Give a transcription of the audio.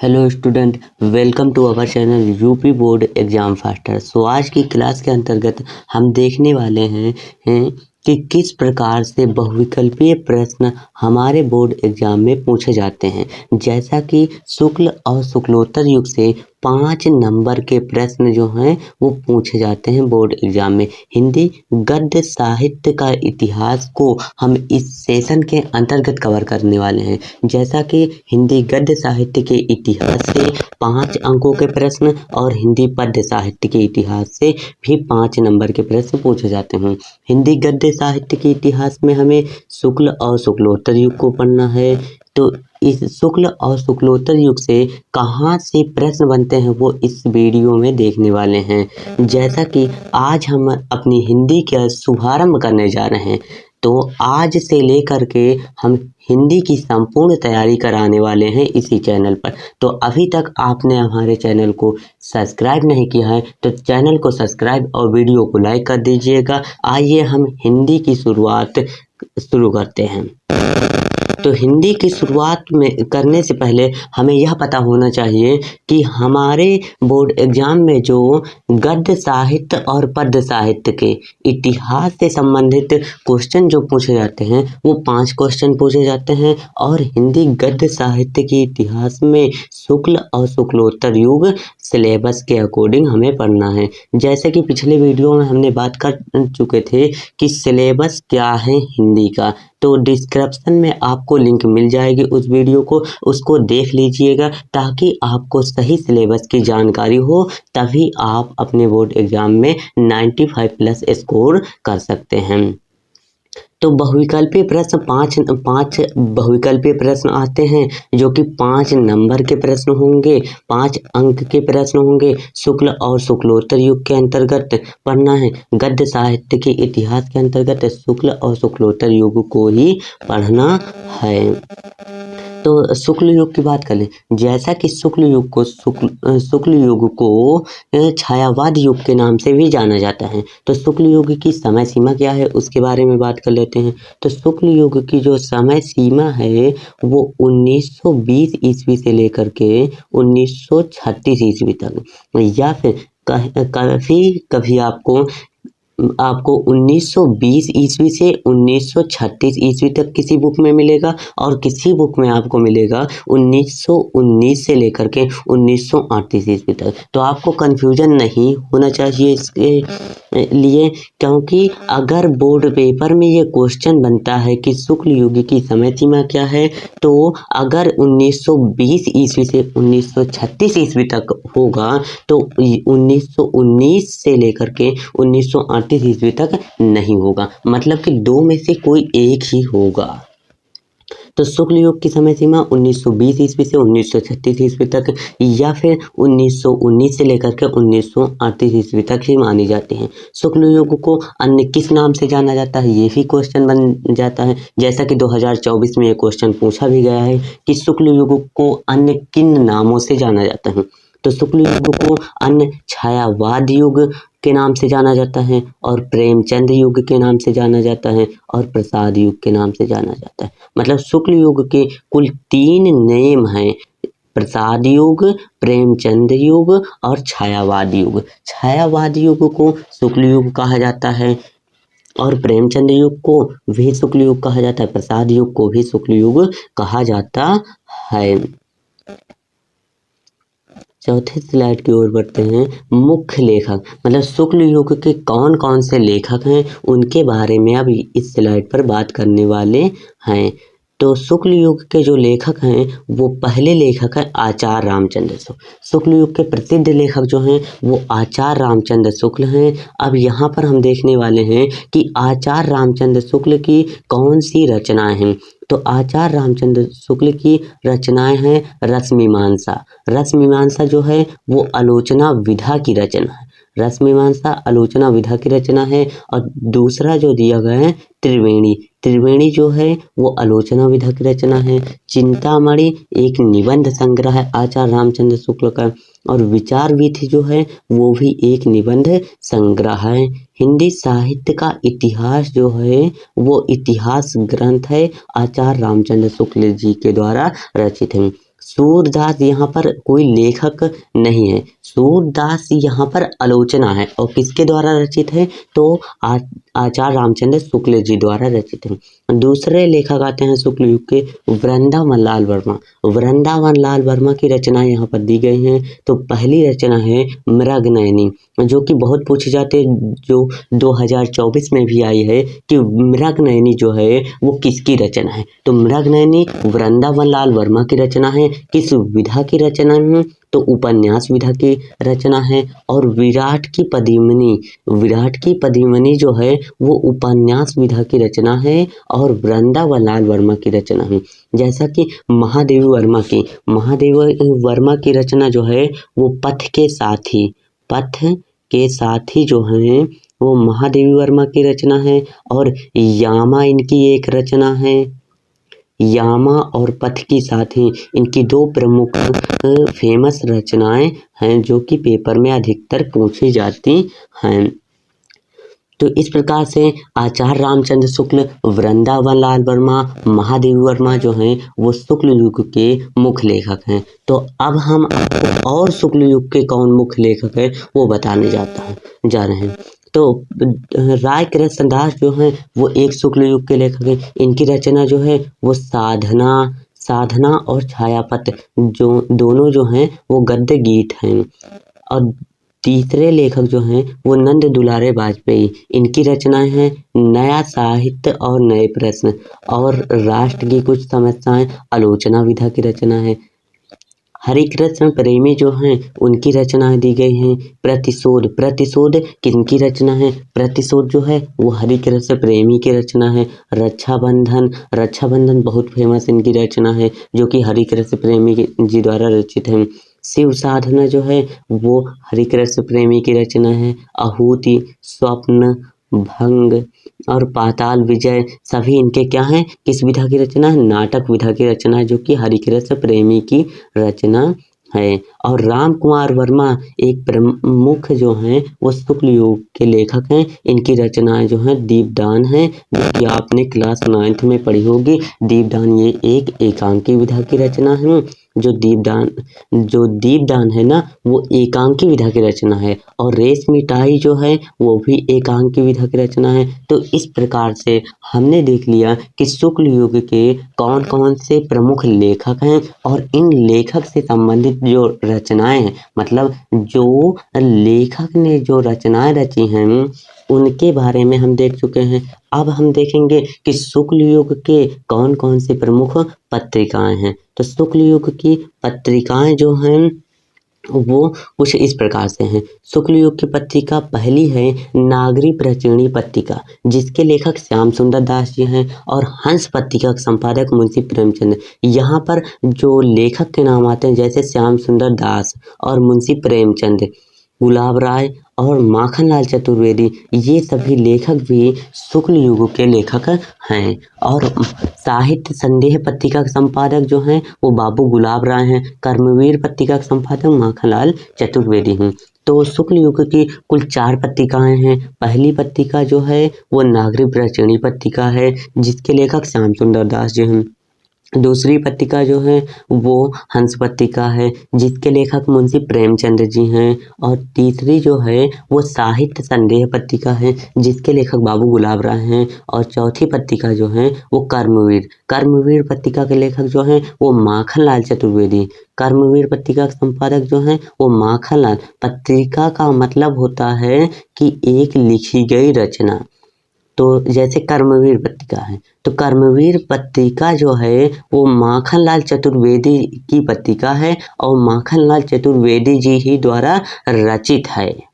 Hello student, welcome to our channel UP board exam faster. So आज की class के अंतर्गत हम देखने वाले हैं कि किस प्रकार से बहुविकल्पीय प्रश्न हमारे बोर्ड एग्जाम में पूछे जाते हैं। जैसा कि शुक्ल और शुक्लोत्तर युग से 5 नंबर के प्रश्न जो हैं वो पूछे जाते हैं बोर्ड एग्जाम में। हिंदी गद्य साहित्य का इतिहास को हम इस सेशन के अंतर्गत कवर करने वाले हैं। जैसा कि हिंदी गद्य साहित्य के इतिहास से 5 अंकों के प्रश्न और हिंदी पद्य साहित्य के इतिहास से भी 5 नंबर के प्रश्न पूछे जाते हैं। हिंदी गद्य साहित्य के इतिहास में हमें शुक्ल और शुक्लोत्तर युग को पढ़ना है। तो इस शुक्ल और शुक्लोत्तर युग से कहाँ से प्रश्न बनते हैं वो इस वीडियो में देखने वाले हैं। जैसा कि आज हम अपनी हिंदी का शुभारंभ करने जा रहे हैं, तो आज से लेकर के हम हिंदी की संपूर्ण तैयारी कराने वाले हैं इसी चैनल पर। तो अभी तक आपने हमारे चैनल को सब्सक्राइब नहीं किया है तो चैनल को सब्सक्राइब और वीडियो को लाइक कर दीजिएगा। आइए हम हिंदी की शुरुआत शुरू करते हैं। तो हिंदी की शुरुआत में करने से पहले हमें यह पता होना चाहिए कि हमारे बोर्ड एग्जाम में जो गद्य साहित्य और पद्य साहित्य के इतिहास से संबंधित क्वेश्चन जो पूछे जाते हैं वो 5 क्वेश्चन पूछे जाते हैं। और हिंदी गद्य साहित्य के इतिहास में शुक्ल और शुक्लोत्तर युग सिलेबस के अकॉर्डिंग हमें पढ़ना है। जैसे कि पिछले वीडियो में हमने बात कर चुके थे कि सिलेबस क्या है हिंदी का, तो डिस्क्रिप्शन में आपको लिंक मिल जाएगी उस वीडियो को, उसको देख लीजिएगा ताकि आपको सही सिलेबस की जानकारी हो, तभी आप अपने बोर्ड एग्जाम में 95 प्लस स्कोर कर सकते हैं। तो बहुविकल्पीय प्रश्न पाँच बहुविकल्पीय प्रश्न आते हैं जो कि 5 नंबर के प्रश्न होंगे, 5 अंक के प्रश्न होंगे। शुक्ल और शुक्लोत्तर युग के अंतर्गत पढ़ना है। गद्य साहित्य के इतिहास के अंतर्गत शुक्ल और शुक्लोत्तर युग को ही पढ़ना है। तो शुक्ल युग की बात कर लें। जैसा कि शुक्ल युग को छायावाद युग के नाम से भी जाना जाता है। तो शुक्ल युग की समय सीमा क्या है उसके बारे में बात कर लेते हैं। तो शुक्ल युग की जो समय सीमा है वो 1920 ईस्वी से लेकर के 1936 ईस्वी तक, या फिर कभी आपको 1920 ईस्वी से 1936 ईस्वी तक किसी बुक में मिलेगा, और किसी बुक में आपको मिलेगा 1919 से लेकर के 1938 ईस्वी तक। तो आपको कंफ्यूजन नहीं होना चाहिए इसके लिए, क्योंकि अगर बोर्ड पेपर में ये क्वेश्चन बनता है कि शुक्ल युग की समय सीमा क्या है, तो अगर 1920 ईस्वी से 1936 ईस्वी तक होगा तो 1919 से लेकर के 1938 ईस्वी तक नहीं होगा, मतलब कि 2 में से कोई एक ही होगा। तो शुक्ल युग की समय सीमा 1920 ईस्वी से 1936 ईस्वी तक, या फिर 1919 से लेकर के 1938 ईस्वी तक ही मानी जाती है। शुक्ल युग को अन्य किस नाम से जाना जाता है ये भी क्वेश्चन बन जाता है। जैसा कि 2024 में ये क्वेश्चन पूछा भी गया है कि शुक्ल युग को अन्य किन नामों से जाना जाता है। तो शुक्ल युग को अन्य छायावाद युग के नाम से जाना जाता है, और प्रेमचंद युग के नाम से जाना जाता है, और प्रसाद युग के नाम से जाना जाता है। मतलब शुक्ल युग के कुल 3 नेम हैं: प्रसाद युग, प्रेमचंद युग और छायावाद युग। छायावाद युग को शुक्ल युग कहा जाता है, और प्रेमचंद युग को भी शुक्ल युग कहा जाता है, प्रसाद युग को भी शुक्ल युग कहा जाता है। चौथे स्लाइड की ओर बढ़ते हैं। मुख्य लेखक, मतलब शुक्ल युग के कौन कौन से लेखक हैं उनके बारे में अब इस स्लाइड पर बात करने वाले हैं। तो शुक्ल युग के जो लेखक हैं वो पहले लेखक है आचार्य रामचंद्र शुक्ल। शुक्ल युग के प्रसिद्ध लेखक जो हैं वो आचार्य रामचंद्र शुक्ल हैं। अब यहाँ पर हम देखने वाले हैं कि आचार्य रामचंद्र शुक्ल की कौन सी रचनाएं हैं। तो आचार्य रामचंद्र शुक्ल की रचनाएं हैं रसमीमांसा। रसमीमांसा जो है वो आलोचना विधा की रचना है। रसमीमांसा आलोचना विधा की रचना है। और दूसरा जो दिया गया है त्रिवेणी। त्रिवेणी जो है वो आलोचना विधा की रचना है। चिंतामणि एक निबंध संग्रह है आचार्य रामचंद्र शुक्ल का। और विचार विधि जो है वो भी एक निबंध संग्रह है। हिंदी साहित्य का इतिहास जो है वो इतिहास ग्रंथ है आचार्य रामचंद्र शुक्ल जी के द्वारा रचित है। सूरदास यहाँ पर कोई लेखक नहीं है, सूरदास यहाँ पर आलोचना है और किसके द्वारा रचित है, तो आचार्य रामचंद्र शुक्ल जी द्वारा रचित है। दूसरे लेखक आते हैं शुक्ल युग के वृंदावन लाल वर्मा। वृंदावन लाल वर्मा की रचना यहाँ पर दी गई हैं। तो पहली रचना है मृगनयनी, जो कि बहुत पूछे जाते हैं, जो 2024 में भी आई है कि मृगनयनी जो है वो किसकी रचना है। तो मृगनयनी वृंदावन लाल वर्मा की रचना है। किस विधा की रचना है, तो उपन्यास विधा की रचना है। और विराट की पद्मिनी जो है वो उपन्यास विधा की रचना है और वृंदावन लाल वर्मा की रचना है। जैसा कि महादेवी वर्मा की रचना जो है वो पथ के साथी जो है वो महादेवी वर्मा की रचना है। और यामा इनकी एक रचना है। यामा और पथ की साथी इनकी दो प्रमुख फेमस रचनाएं हैं जो कि पेपर में अधिकतर पूछी जाती हैं। तो इस प्रकार से आचार्य रामचंद्र शुक्ल, वृंदावन लाल वर्मा, महादेवी वर्मा जो हैं वो शुक्ल युग के मुख्य लेखक हैं। तो अब हम आपको और शुक्ल युग के कौन मुख्य लेखक है वो बताने जा रहे हैं। तो राय कृष्ण दास जो हैं वो एक शुक्ल युग के लेखक हैं। इनकी रचना जो है वो साधना और छायापत जो दोनों जो हैं वो गद्य गीत हैं। और तीसरे लेखक जो हैं वो नंद दुलारे वाजपेयी, इनकी रचनाएं हैं नया साहित्य और नए प्रश्न और राष्ट्र की कुछ समस्याएं, आलोचना विधा की रचना है। हरिकृष्ण प्रेमी जो हैं उनकी रचनाएं दी गई हैं। प्रतिशोध किनकी रचना है, प्रतिशोध जो है वो हरिकृष्ण प्रेमी की रचना है। रक्षाबंधन बहुत फेमस इनकी रचना है जो कि हरिकृष्ण प्रेमी जी द्वारा रचित है। शिव साधना जो है वो हरिकृष्ण प्रेमी की रचना है। आहूति, स्वप्न भंग और पाताल विजय सभी इनके क्या हैं, किस विधा की रचना है, नाटक विधा की रचना है जो कि हरिकृष्ण प्रेमी की रचना है। और राम कुमार वर्मा एक प्रमुख जो हैं वो शुक्ल युग के लेखक हैं। इनकी रचनाएं जो हैं दीपदान है जो कि आपने क्लास 9th में पढ़ी होगी। दीपदान ये एक एकांकी विधा की रचना है। जो दीपदान है ना वो एकांकी विधा की रचना है। और रेस मिठाई जो है वो भी एकांकी विधा की रचना है। तो इस प्रकार से हमने देख लिया कि शुक्ल युग के कौन कौन से प्रमुख लेखक हैं और इन लेखक से संबंधित जो रचनाएं हैं, मतलब जो लेखक ने जो रचनाएं रची हैं उनके बारे में हम देख चुके हैं। अब हम देखेंगे कि शुक्ल युग के कौन कौन से प्रमुख पत्रिकाएं हैं। तो शुक्ल युग की पत्रिकाएं जो हैं वो कुछ इस प्रकार से हैं। शुक्ल युग की पत्रिका पहली है नागरी प्रचीणी पत्रिका, जिसके लेखक श्याम सुंदर दास जी हैं। और हंस पत्रिका के संपादक मुंशी प्रेमचंद। यहाँ पर जो लेखक के नाम आते हैं जैसे श्याम सुंदर दास और मुंशी प्रेमचंद, गुलाब राय और माखनलाल चतुर्वेदी, ये सभी लेखक भी शुक्ल युग के लेखक हैं। और साहित्य संदेह पत्रिका के संपादक जो हैं वो बाबू गुलाब राय हैं। कर्मवीर पत्रिका के संपादक माखनलाल चतुर्वेदी हैं। तो शुक्ल युग की कुल 4 पत्रिकाएं हैं। पहली पत्रिका जो है वो नागरी प्रचीणी पत्रिका है जिसके लेखक श्याम सुंदर दास जी हैं। दूसरी पत्रिका जो है वो हंस पत्रिका है जिसके लेखक मुंशी प्रेमचंद जी हैं। और तीसरी जो है वो साहित्य संदेह पत्रिका है जिसके लेखक बाबू गुलाब राय हैं। और चौथी पत्रिका जो है वो कर्मवीर पत्रिका के लेखक जो हैं वो माखनलाल चतुर्वेदी। कर्मवीर पत्रिका के संपादक जो हैं वो माखनलाल। पत्रिका का मतलब होता है कि एक लिखी गई रचना। तो जैसे कर्मवीर पत्रिका है तो कर्मवीर पत्रिका जो है वो माखनलाल चतुर्वेदी की पत्रिका है और माखनलाल चतुर्वेदी जी ही द्वारा रचित है।